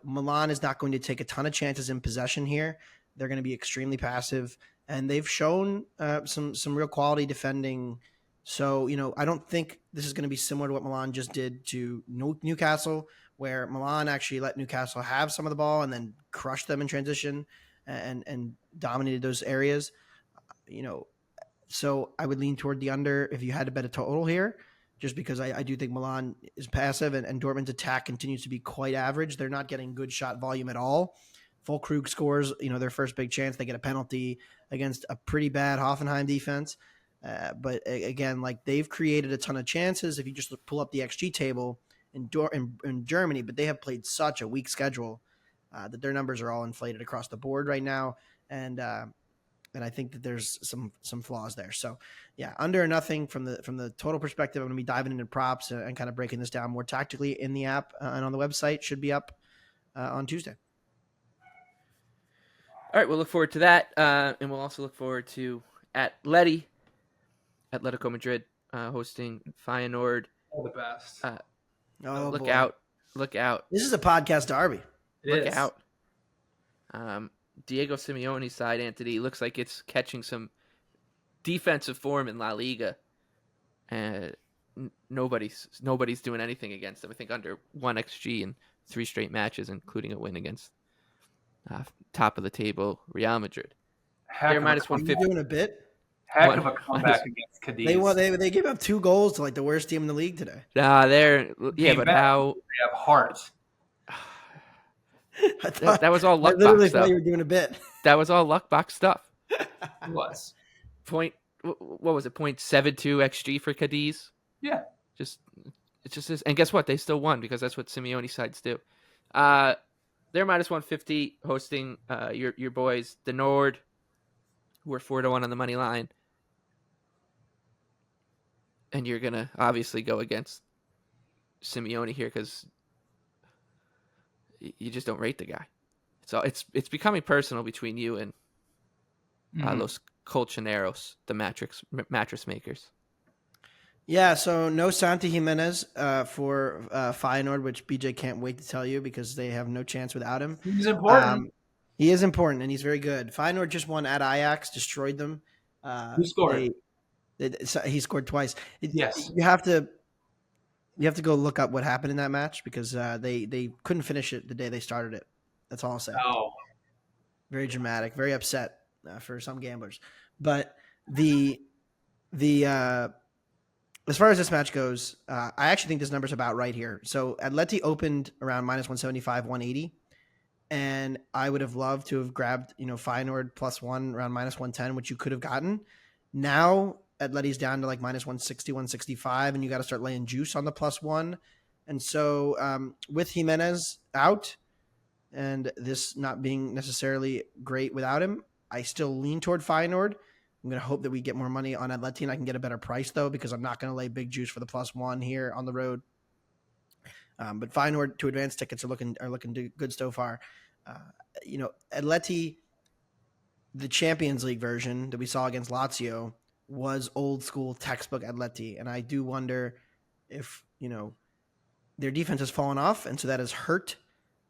Milan is not going to take a ton of chances in possession here. They're going to be extremely passive, and they've shown some real quality defending. So, I don't think this is going to be similar to what Milan just did to Newcastle, where Milan actually let Newcastle have some of the ball and then crushed them in transition and dominated those areas. So I would lean toward the under if you had to bet a total here, just because I do think Milan is passive and Dortmund's attack continues to be quite average. They're not getting good shot volume at all. Füllkrug scores, their first big chance. They get a penalty against a pretty bad Hoffenheim defense. But again, they've created a ton of chances. If you just pull up the XG table in Germany, but they have played such a weak schedule that their numbers are all inflated across the board right now. And I think that there's some flaws there. So yeah, under or nothing from the total perspective. I'm going to be diving into props and kind of breaking this down more tactically in the app and on the website. Should be up on Tuesday. All right, we'll look forward to that. And we'll also look forward to Atletico Madrid hosting Feyenoord. All the best. Look boy. out. This is a podcast derby. Look out. Diego Simeone's side, Anthony, looks like it's catching some defensive form in La Liga. Nobody's doing anything against them. I think under 1 XG in 3 straight matches, including a win against top of the table Real Madrid. They're minus 150. Doing a bit. Heck of a comeback against Cadiz. They gave up 2 goals to the worst team in the league today. But they have heart. That was all luck box stuff. I literally stuff. thought you were doing a bit. That was all luck box stuff. It was. What was it? 0.72 XG for Cadiz. Yeah. It's just this, and guess what? They still won because that's what Simeone sides do. They're minus 150 hosting your boys, the Nord, who are 4-1 on the money line. And you're gonna obviously go against Simeone here because you just don't rate the guy. So it's becoming personal between you and Los Colchoneros, the mattress makers. Yeah, so no Santi Jimenez for Feyenoord, which BJ can't wait to tell you because they have no chance without him. He's important. He is important, and he's very good. Feyenoord just won at Ajax, destroyed them. Who scored? He scored twice. Yes. You have to go look up what happened in that match because they couldn't finish it the day they started it. That's all I'll say. Oh, Very dramatic, very upset for some gamblers. But the as far as this match goes, I actually think this number's about right here. So Atleti opened around minus 175, 180. And I would have loved to have grabbed, Feyenoord +1 around minus 110, which you could have gotten. Now Atleti's down to like minus 160, 165, and you got to start laying juice on the +1. And so with Jimenez out and this not being necessarily great without him, I still lean toward Feyenoord. I'm going to hope that we get more money on Atleti and I can get a better price, though, because I'm not going to lay big juice for the +1 here on the road. But Feyenoord to advance tickets are looking good so far. Atleti, the Champions League version that we saw against Lazio, was old school textbook Atleti, and I do wonder if their defense has fallen off, and so that has hurt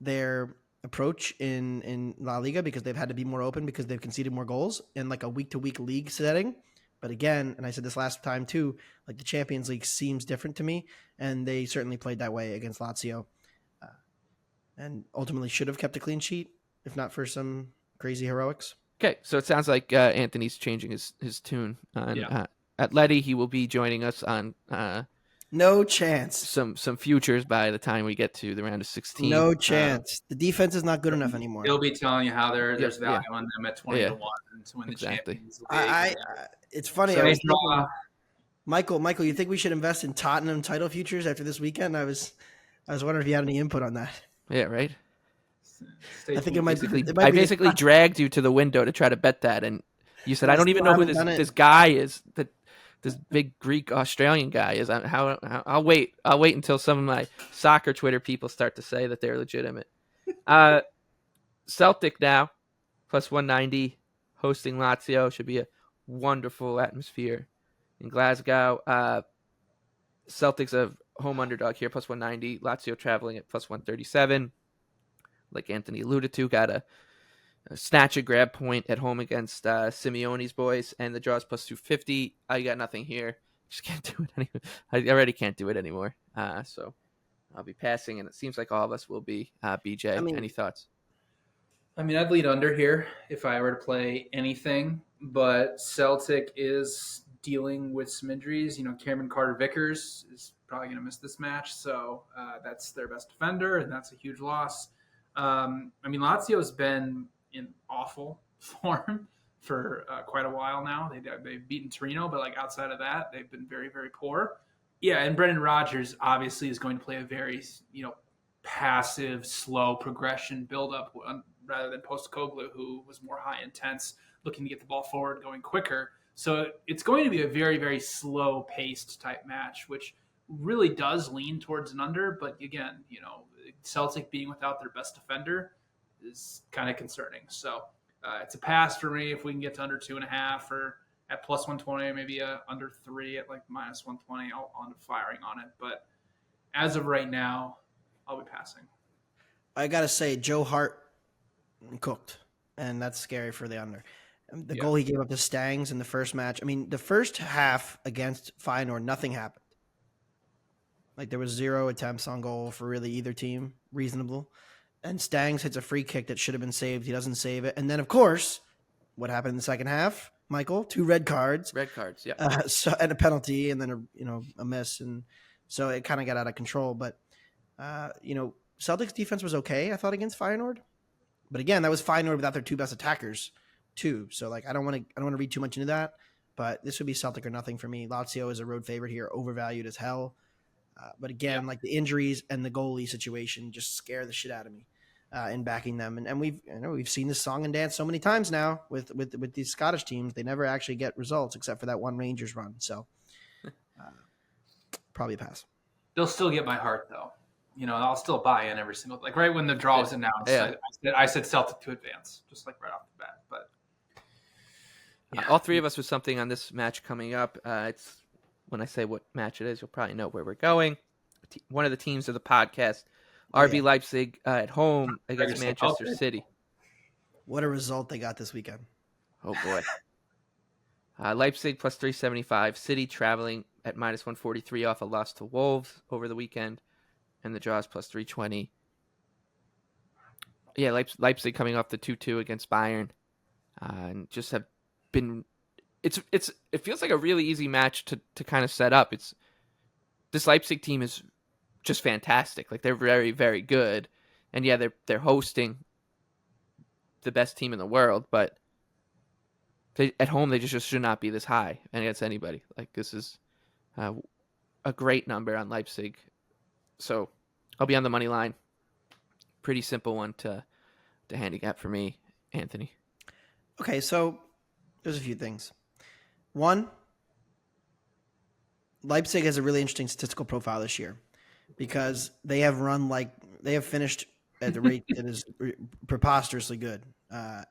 their approach in La Liga because they've had to be more open because they've conceded more goals in like a week-to-week league setting. But again, and I said this last time too, like the Champions League seems different to me, and they certainly played that way against Lazio, and ultimately should have kept a clean sheet if not for some crazy heroics. Okay, so it sounds like Anthony's changing his tune on Atleti. He will be joining us on no chance. Some futures by the time we get to the round of 16. No chance. The defense is not good enough anymore. He'll be telling you how there's value on them at 20 to 1 to win the Champions League. It's funny. So Michael, you think we should invest in Tottenham title futures after this weekend? I was wondering if you had any input on that. Yeah, right. I think it might I basically dragged you to the window to try to bet that, and you said, "I don't even know who this guy is. This big Greek Australian guy is." I'll wait until some of my soccer Twitter people start to say that they're legitimate. Celtic now +190 hosting Lazio, should be a wonderful atmosphere in Glasgow. Celtic's a home underdog here +190. Lazio traveling at +137. Like Anthony alluded to, got a snatch a grab point at home against Simeone's boys, and the draw is +250. I got nothing here. Just can't do it anymore. I already can't do it anymore. So I'll be passing, and it seems like all of us will be. BJ, any thoughts? I'd lead under here if I were to play anything, but Celtic is dealing with some injuries. Cameron Carter-Vickers is probably going to miss this match, so that's their best defender, and that's a huge loss. Lazio has been in awful form for quite a while now. They've beaten Torino, but outside of that, they've been very, very poor. Yeah, and Brendan Rodgers obviously is going to play a very passive, slow progression build-up rather than Postecoglou, who was more high intense, looking to get the ball forward, going quicker. So it's going to be a very, very slow-paced type match, which really does lean towards an under. But again, Celtic being without their best defender is kind of concerning. So it's a pass for me if we can get to under 2.5 or at +120, maybe under 3 at -120. I'll on firing on it. But as of right now, I'll be passing. I got to say, Joe Hart cooked, and that's scary for the under. The goal he gave up to Stangs in the first match. The first half against Feyenoord, nothing happened. There was 0 attempts on goal for really either team, reasonable. And Stangs hits a free kick that should have been saved. He doesn't save it. And then, of course, what happened in the second half, Michael? 2 red cards. Red cards, yeah. And a penalty, and then a miss. And so it kind of got out of control. But, Celtic's defense was okay, I thought, against Feyenoord. But again, that was Feyenoord without their 2 best attackers, too. So, I don't want to read too much into that. But this would be Celtic or nothing for me. Lazio is a road favorite here, overvalued as hell. But again, the injuries and the goalie situation just scare the shit out of me in backing them. And we've seen this song and dance so many times now with these Scottish teams. They never actually get results except for that one Rangers run. So probably a pass. They'll still get my heart though. I'll still buy in every single right when the draw was announced. Yeah. I said Celtic to advance, just right off the bat. But all three of us with something on this match coming up. It's when I say what match it is, you'll probably know where we're going. One of the teams of the podcast, RB Leipzig at home against Manchester City. What a result they got this weekend. Oh boy. Leipzig plus 375. City traveling at minus 143 off a loss to Wolves over the weekend, and the draws plus 320. Yeah, Leipzig coming off the 2-2 against Bayern, and just have been. It feels like a really easy match to kind of set up. This Leipzig team is just fantastic. Like, they're very, very good, and yeah, they're hosting the best team in the world, but at home they just should not be this high against anybody. Like, this is a great number on Leipzig, so I'll be on the money line. Pretty simple one to handicap for me, Anthony. Okay, so there's a few things. One, Leipzig has a really interesting statistical profile this year because they have finished at the rate that is preposterously good.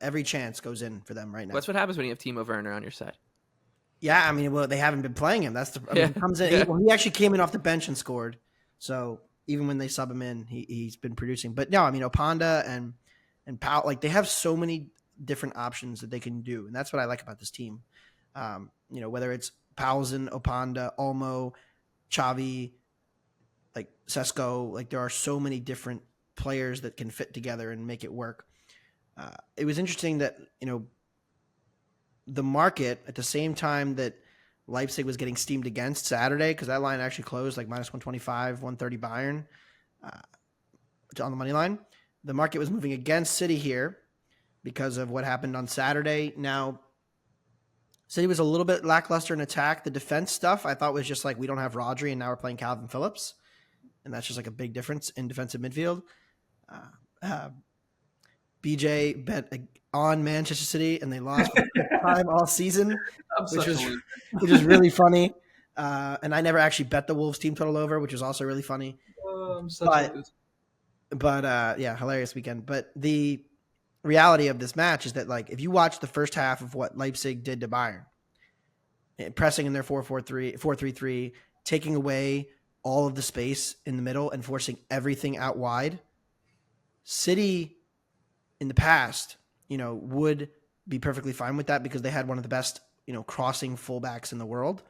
Every chance goes in for them right now. That's what happens when you have Timo Werner on your side. Yeah, I mean, well, they haven't been playing him. He comes in. He actually came in off the bench and scored. So even when they sub him in, he's been producing. But no, I mean, Opanda and Powell, like, they have so many different options that they can do, and that's what I like about this team. Whether it's Paulsen, Opanda, Olmo, Xavi, like Sesko, like, there are so many different players that can fit together and make it work. It was interesting that, the market at the same time that Leipzig was getting steamed against Saturday, because that line actually closed like minus 125, 130 Bayern on the money line. The market was moving against City here because of what happened on Saturday. Now, City was a little bit lackluster in attack. The defense stuff I thought was just like, we don't have Rodri and now we're playing Calvin Phillips. And that's just like a big difference in defensive midfield. BJ bet on Manchester City and they lost for the fifth time all season, which was really funny. And I never actually bet the Wolves team total over, which was also really funny. But hilarious weekend. But the reality of this match is that, like, if you watch the first half of what Leipzig did to Bayern, pressing in their 4-3-3, taking away all of the space in the middle and forcing everything out wide, City in the past, would be perfectly fine with that because they had one of the best, crossing fullbacks in the world.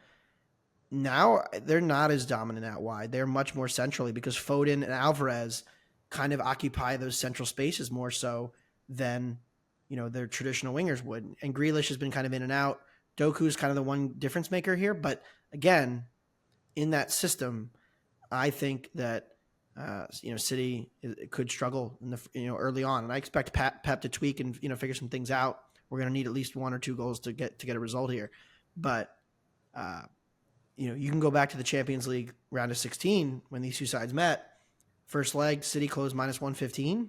Now they're not as dominant out wide. They're much more centrally because Foden and Alvarez kind of occupy those central spaces more so than, their traditional wingers would. And Grealish has been kind of in and out. Doku's kind of the one difference maker here. But again, in that system, I think that, City could struggle in the, early on. And I expect Pep to tweak and, figure some things out. We're going to need at least 1 or 2 goals to get a result here. But, you can go back to the Champions League round of 16 when these two sides met. First leg, City closed minus 115.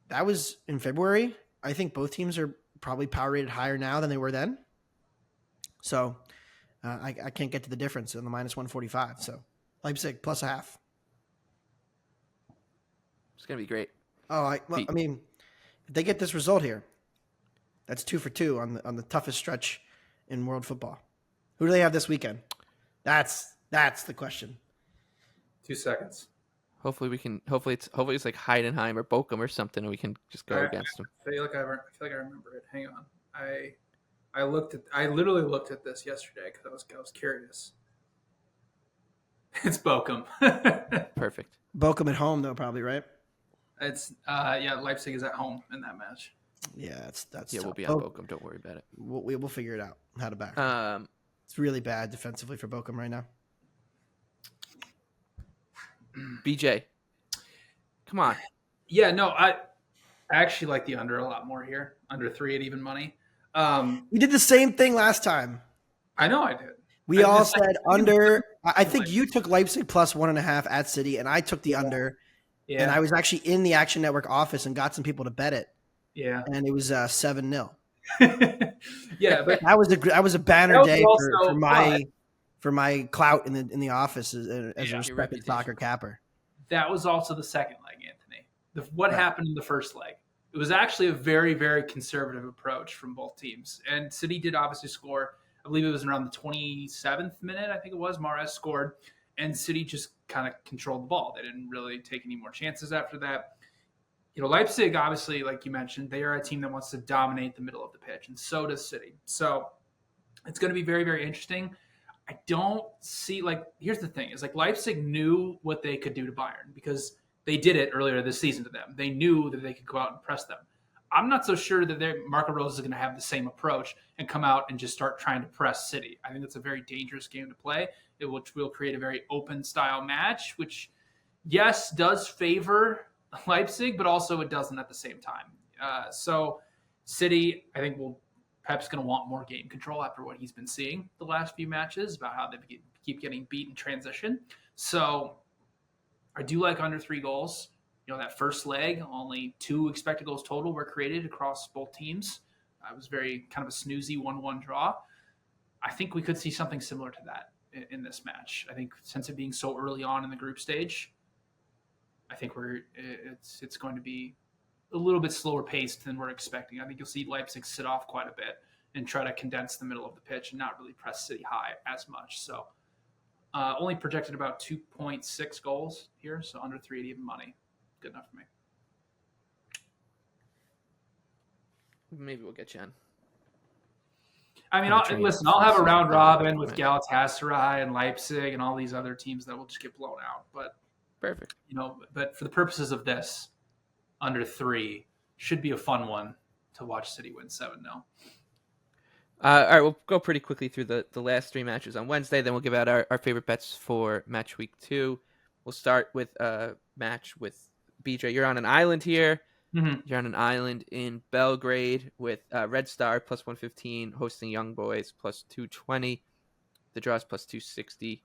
That was in February. I think both teams are probably power rated higher now than they were then. So I can't get to the difference in the minus 145. So Leipzig plus a half. It's going to be great. I mean, if they get this result here, that's 2 for 2 on the toughest stretch in world football. Who do they have this weekend? That's the question. 2 seconds. Hopefully it's like Heidenheim or Bochum or something, and we can just go against them. I feel like I remember it. Hang on. I literally looked at this yesterday because I was curious. It's Bochum. Perfect. Bochum at home though, probably, right? It's Leipzig is at home in that match. Yeah, that's yeah. tough. We'll be on Bochum. Don't worry about it. We'll figure it out how to back. It's really bad defensively for Bochum right now. BJ, come on. Yeah, no, I actually like the under a lot more here. Under 3 at even money. We did the same thing last time. I know I did. We all said under. I think you took Leipzig plus 1.5 at City, and I took the under. Yeah. And I was actually in the Action Network office and got some people to bet it. Yeah. And it was 7-0. Yeah, but that was a banner day for my clout in the office as a respected soccer capper. That was also the second leg, Anthony. What happened in the first leg? It was actually a very, very conservative approach from both teams. And City did obviously score. I believe it was around the 27th minute, I think it was. Mahrez scored. And City just kind of controlled the ball. They didn't really take any more chances after that. Leipzig, obviously, like you mentioned, they are a team that wants to dominate the middle of the pitch, and so does City. So it's going to be very, very interesting. I don't see, here's the thing, is Leipzig knew what they could do to Bayern because they did it earlier this season to them. They knew that they could go out and press them. I'm not so sure that Marco Rose is going to have the same approach and come out and just start trying to press City. I think that's a very dangerous game to play, which will create a very open style match, which, yes, does favor Leipzig, but also it doesn't at the same time. So City, I think, Pep's going to want more game control after what he's been seeing the last few matches about how they keep getting beat in transition. So I do like under 3 goals. That first leg, only 2 expected goals total were created across both teams. It was very kind of a snoozy 1-1 draw. I think we could see something similar to that in this match. I think since it being so early on in the group stage, I think it's going to be a little bit slower paced than we're expecting. I think you'll see Leipzig sit off quite a bit and try to condense the middle of the pitch and not really press City high as much. So only projected about 2.6 goals here, so under 3 at even money. Good enough for me. Maybe we'll get you on. I mean, I'll have a round robin with Galatasaray and Leipzig and all these other teams that will just get blown out. But perfect. But for the purposes of this, under 3 should be a fun one to watch City win 7-0. All right, we'll go pretty quickly through the last 3 matches on Wednesday. Then we'll give out our favorite bets for match week 2. We'll start with a match with BJ. You're on an island here. Mm-hmm. You're on an island in Belgrade with Red Star plus 115, hosting Young Boys plus 220. The draw is plus 260.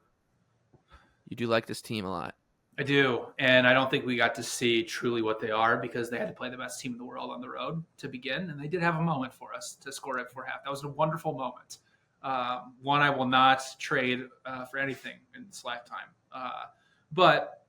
You do like this team a lot. I do, and I don't think we got to see truly what they are because they had to play the best team in the world on the road to begin, and they did have a moment for us to score right before half. That was a wonderful moment. One I will not trade for anything in this lifetime. But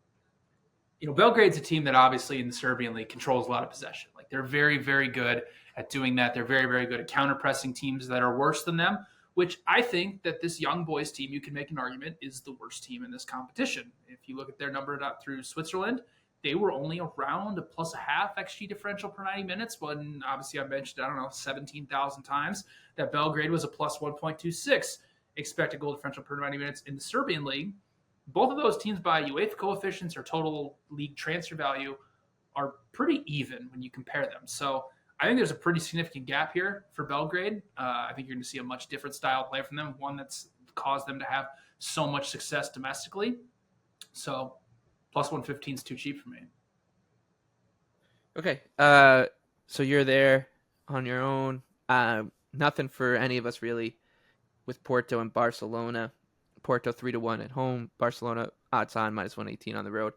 Belgrade's a team that obviously in the Serbian league controls a lot of possession. They're very, very good at doing that. They're very, very good at counter-pressing teams that are worse than them, which I think that this Young Boys team, you can make an argument, is the worst team in this competition. If you look at their number through Switzerland, they were only around a +0.5 XG differential per 90 minutes, when obviously I mentioned, 17,000 times that Belgrade was a +1.26 expected goal differential per 90 minutes in the Serbian league. Both of those teams by UEFA coefficients or total league transfer value are pretty even when you compare them. So I think there's a pretty significant gap here for Belgrade. I think you're going to see a much different style play from them, one that's caused them to have so much success domestically. So plus 115 is too cheap for me. Okay. So you're there on your own. Nothing for any of us really with Porto and Barcelona. Porto 3-1 at home. Barcelona odds on -118 on the road.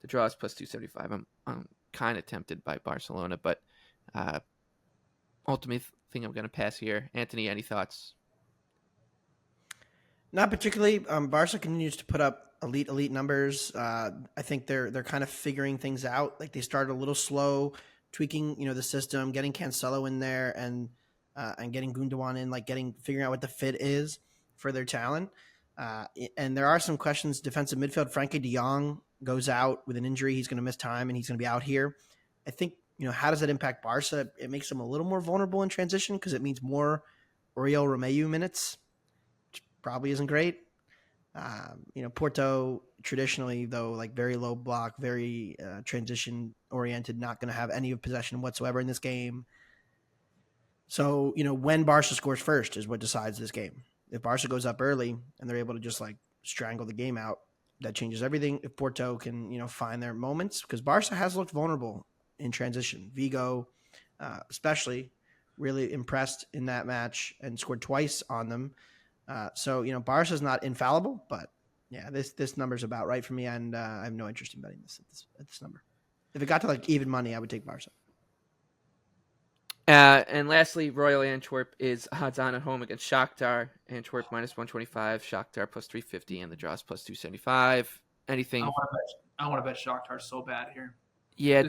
The draw is plus 275. I'm kind of tempted by Barcelona, but ultimately think I'm going to pass here. Anthony, any thoughts? Not particularly. Barca continues to put up elite numbers. I think they're kind of figuring things out. They started a little slow, tweaking the system, getting Cancelo in there, and getting Gundogan in, figuring out what the fit is for their talent. And there are some questions. Defensive midfield, Frankie de Jong goes out with an injury. He's going to miss time, and he's going to be out here. I think, how does that impact Barca? It makes them a little more vulnerable in transition because it means more Oriol Romeu minutes, which probably isn't great. Porto traditionally, though, very low block, very transition-oriented, not going to have any of possession whatsoever in this game. So, when Barca scores first is what decides this game. If Barca goes up early and they're able to just strangle the game out, that changes everything. If Porto can, find their moments, because Barca has looked vulnerable in transition. Vigo, especially, really impressed in that match and scored twice on them. So, Barca's not infallible, but yeah, this number's about right for me, and I have no interest in betting this at this number. If it got to even money, I would take Barca. And lastly, Royal Antwerp is odds on at home against Shakhtar. Antwerp -125, Shakhtar +350, and the draws +275. Anything? I want to bet Shakhtar so bad here. Yeah,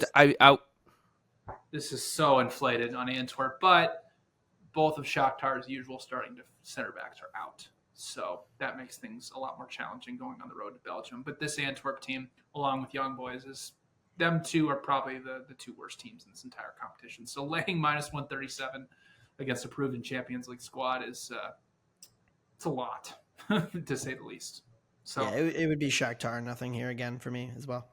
This is so inflated on Antwerp, but both of Shakhtar's usual starting center backs are out. So that makes things a lot more challenging going on the road to Belgium. But this Antwerp team, along with Young Boys, is them two are probably the two worst teams in this entire competition. So laying minus 137 against a proven Champions League squad is it's a lot to say the least. So Yeah, it would be Shakhtar, nothing here again for me as well.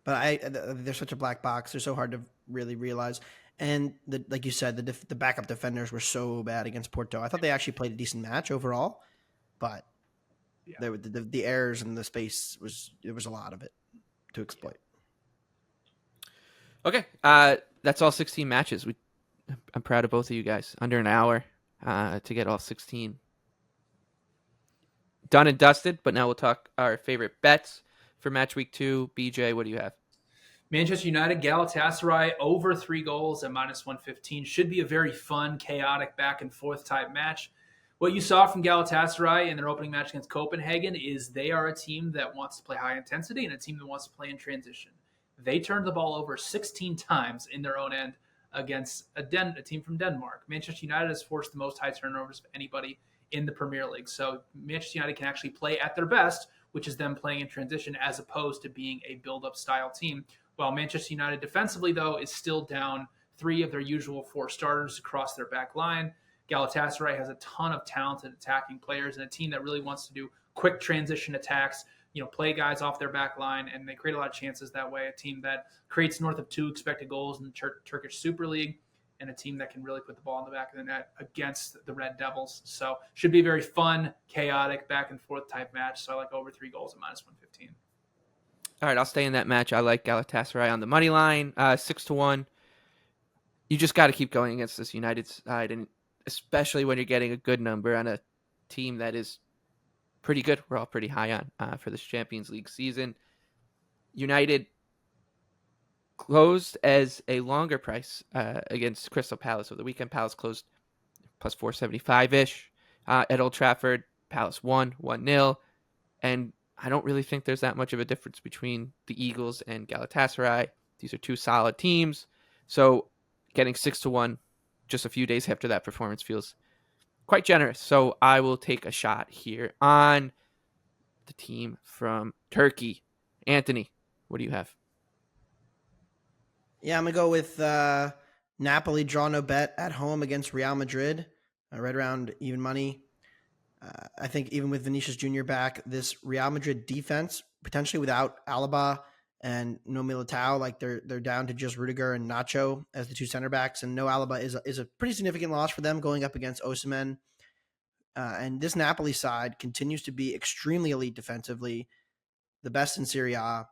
But they're such a black box. They're so hard to really realize. And like you said, the backup defenders were so bad against Porto. I thought they actually played a decent match overall, but the errors in the space there was a lot of it to exploit. Okay, that's all 16 matches. I'm proud of both of you guys. Under an hour to get all 16 done and dusted. But now we'll talk our favorite bets for match week 2. BJ, what do you have? Manchester United, Galatasaray over 3 goals at minus 115. Should be a very fun, chaotic, back and forth type match. What you saw from Galatasaray in their opening match against Copenhagen is they are a team that wants to play high intensity and a team that wants to play in transition. They turned the ball over 16 times in their own end against a team from Denmark. Manchester United has forced the most high turnovers of anybody in the Premier League. So Manchester United can actually play at their best, which is them playing in transition as opposed to being a build-up style team. While Manchester United defensively, though, is still down 3 of their usual 4 starters across their back line. Galatasaray has a ton of talented attacking players and a team that really wants to do quick transition attacks, play guys off their back line, and they create a lot of chances that way. A team that creates north of 2 expected goals in the Turkish Super League, and a team that can really put the ball in the back of the net against the Red Devils. So should be a very fun, chaotic, back and forth type match. So I like over 3 goals at minus 115. All right, I'll stay in that match. I like Galatasaray on the money line, 6-1. You just got to keep going against this United side, and especially when you're getting a good number on a team that is pretty good. We're all pretty high on for this Champions League season. United closed as a longer price against Crystal Palace over the weekend. Palace closed plus 475-ish at Old Trafford. Palace won 1-0, and I don't really think there's that much of a difference between the Eagles and Galatasaray. These are 2 solid teams. So getting 6-1 just a few days after that performance feels quite generous. So I will take a shot here on the team from Turkey. Anthony, what do you have? Yeah, I'm going to go with Napoli draw no bet at home against Real Madrid. Right around even money. I think even with Vinicius Jr. back, this Real Madrid defense, potentially without Alaba and no Militao, like they're down to just Rudiger and Nacho as the 2 center backs, and no Alaba is a pretty significant loss for them going up against Osimhen. And this Napoli side continues to be extremely elite defensively, the best in Serie A,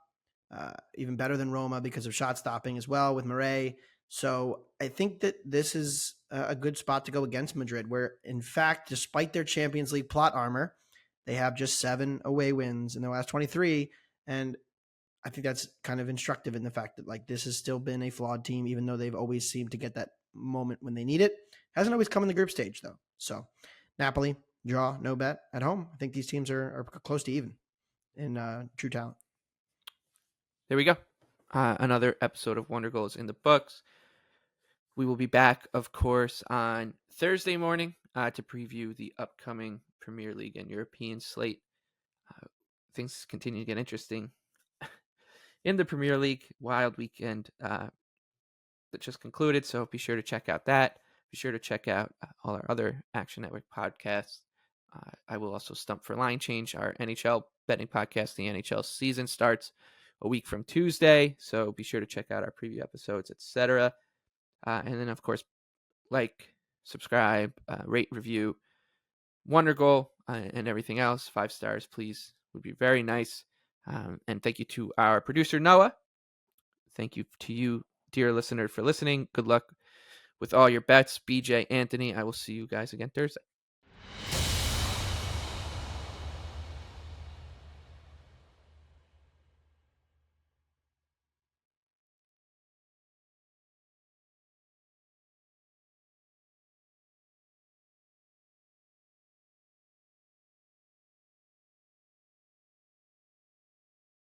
even better than Roma because of shot stopping as well with Murray. So I think that this is a good spot to go against Madrid, where, in fact, despite their Champions League plot armor, they have just 7 away wins in their last 23. And I think that's kind of instructive in the fact that, like, this has still been a flawed team, even though they've always seemed to get that moment when they need it. Hasn't always come in the group stage, though. So Napoli, draw, no bet at home. I think these teams are close to even in true talent. There we go. Another episode of Wondergoal is in the books. We will be back, of course, on Thursday morning to preview the upcoming Premier League and European slate. Things continue to get interesting in the Premier League. Wild weekend that just concluded, so be sure to check out that. Be sure to check out all our other Action Network podcasts. I will also Stump for Line Change, our NHL betting podcast. The NHL season starts a week from Tuesday, so be sure to check out our preview episodes, etc. And then, of course, like, subscribe, rate, review, Wondergoal, and everything else. 5 stars, please, would be very nice. And thank you to our producer, Noah. Thank you to you, dear listener, for listening. Good luck with all your bets. BJ, Anthony, I will see you guys again Thursday.